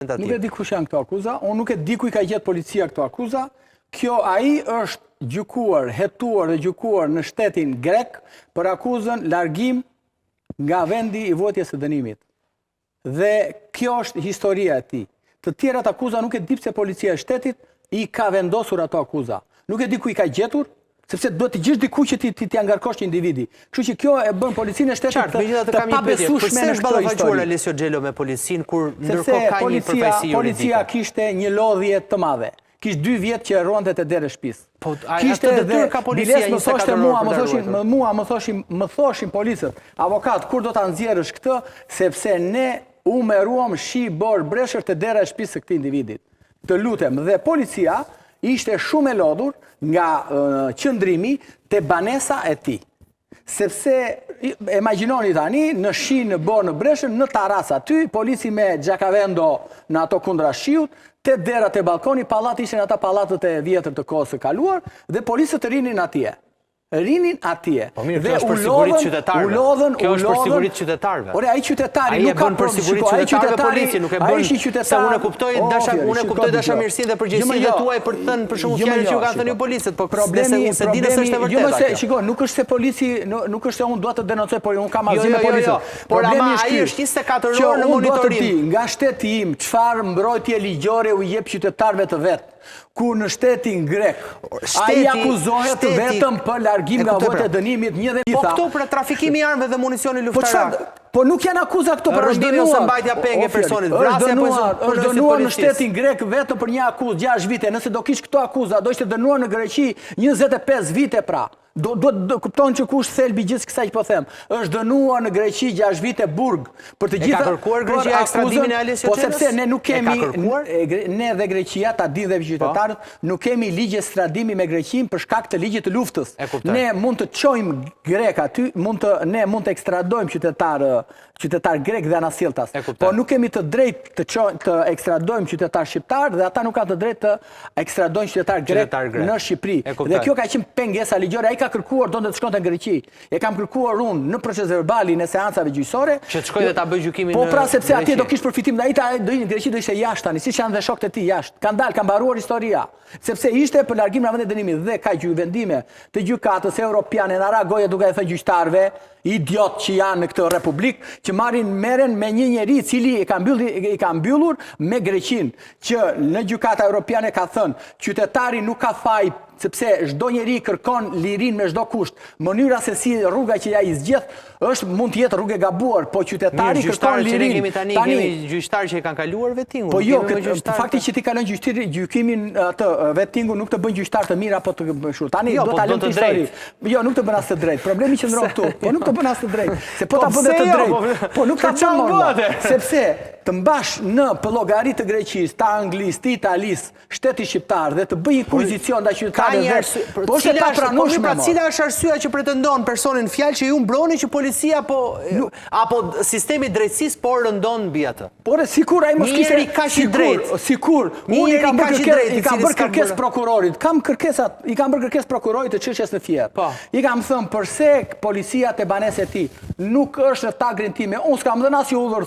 Nuk e di kush janë këto akuza, unë nuk e di ku i ka gjetë policia këto akuza. Kjo ai është gjykuar, hetuar dhe gjykuar në shtetin grek për akuzën largim nga vendi i votjes së dënimit. Dhe kjo është historia e tij. Të tjerat akuza nuk e di pse policia e shtetit i ka vendosur ato akuza. Nuk e di ku i ka gjetur, sepse duhet të gjesh diku që ti angarkosh një individi. Kështu që kjo e bën policinë e shtetit të pabesueshme në këtë histori. Alessio Gjello me policinë kur ndërkohë ka një përfaqësi juridike. Policia kishte një lodhje të madhe. Kishte 2 vjet që ronte te dera e shtëpisë. Po kishte detyrë ka policia 24 orë. Më thoshin policët, avokat, kur do ta nxjerrësh këtë, sepse ne u meruam shi bor breshër te dera e shtëpisë së këtij individit. Të lutem, dhe policia ishte shumë e lodhur nga qëndrimi te banesa e tij. Sepse, imagjinoni tani, në shi në borë në breshën, në taras aty, polici me gjakavendo në ato kundra shiut, te derat e balkoni, pallat ishin ata pallatët e vjetër të kohës së kaluar, dhe policët rinin atje. Rinin atje. Po mirë, kjo është për siguritë qytetarëve. Kjo është për siguritë qytetarëve. Ore, ai qytetari nuk ka për siguritë qytetarëve polici, nuk e bën. Se unë e kuptoj dashamirësinë dhe përgjegjësinë tuaj për të thënë për shkakun fjalën që ju kanë thënë ju policët, po problemi se di nëse është e vërtetë. Shikoj, nuk është se polici, nuk është se unë dua të denoncoj, por unë kam asgjë me policën. Por ama ai është 24 orë në monitorim. Nga shteti im, çfarë mbrojtje ligjore u jep qytetarëve të vet. Ku në shtetin grek, ai akuzohet vetëm për largim nga voti e dënimit, një dhe po këto për trafikimi i armëve dhe municioni luftarar. Po nuk janë akuza këto për rrëdhimi ose mbajtja penge e personit, vrasja është dënuar në shtetin grek vetëm për një akuzë 6 vite. Nëse do kish këto akuza, do ishte dënuar në Greqi 25 vite pra. Do kupton që kush thelbi gjithë kësaj që po them. Është dënuar në Greqi 6 vite burg për të gjitha. E ka kërkuar Greqia ekstradimin e Alessio Gjellos? Po sepse ne nuk kemi, ne dhe Greqia, ta dinë dhe qytetarët, nuk kemi ligj ekstradimi me Greqinë për shkak të ligjit të luftës. Ne mund të çojmë grek aty, ne mund të ekstradojmë qytetar grek dhe anasjelltas. Po nuk kemi të drejtë të ekstradojmë qytetar shqiptar dhe ata nuk kanë të drejtë të ekstradojnë qytetar grek në Shqipëri. Dhe kjo ka qenë pengesa ligjore. Ai ka kërkuar donte të shkonte në Greqi. E kam kërkuar unë në proces verbalin e seancave gjyqësore. Që të shkojë dhe ta bëj gjykimin në Greqi. Po pra sepse atje do kish përfitim dhe ai do në Greqi do ishte jashtë tani, siç janë dhe shokët e tij jashtë. Kanë dalë, kanë mbaruar historia. Sepse ishte për largim nga vendi i dënimit dhe ka vendime të gjykatës europiane në Aragoje duke i thënë gjyqtarëve, idiot që janë në këtë republik, që merren me një njeri i cili i ka mbyllur me Greqinë, që në gjykata europiane ka thënë qytetari nuk ka faj sepse çdo njeri kërkon lirinë me çdo kusht. Mënyra se si rruga që ja i zgjedh mund të jetë rrugë e gabuar, po qytetari kërkon lirinë. Tani kemi gjyqtarë që e kanë kaluar vettingun. Po jo, fakti që ti kalon gjykimin atë vettingun nuk të bën gjyqtar të mirë apo të kështu. Tani do ta lëm histori. Jo, nuk të bën as të drejtë. Problemi qëndron këtu. Po nuk të bën as të drejtë. Se po ta bënte të drejtë. Po nuk ta bën. Sepse të mbash në llogari të Greqisë, të Anglisë, të Italisë, shteti shqiptar dhe të bëj inkuizicion ndaj qytetarëve. Po është pa pranueshme. Pra cila është arsyeja që pretendon personin fjalë që ju mbroni që policia apo sistemi i drejtësisë po rëndon mbi atë? Por sikur ai mos kishte kaq i drejtë. Sikur unë i kam bërë kërkesë prokurorit. I kam bërë kërkesë prokurorit të çështjes në Fier. I kam thënë përse policia te banesa e tij nuk është në tagrin time. Unë s'kam dhënë as urdhër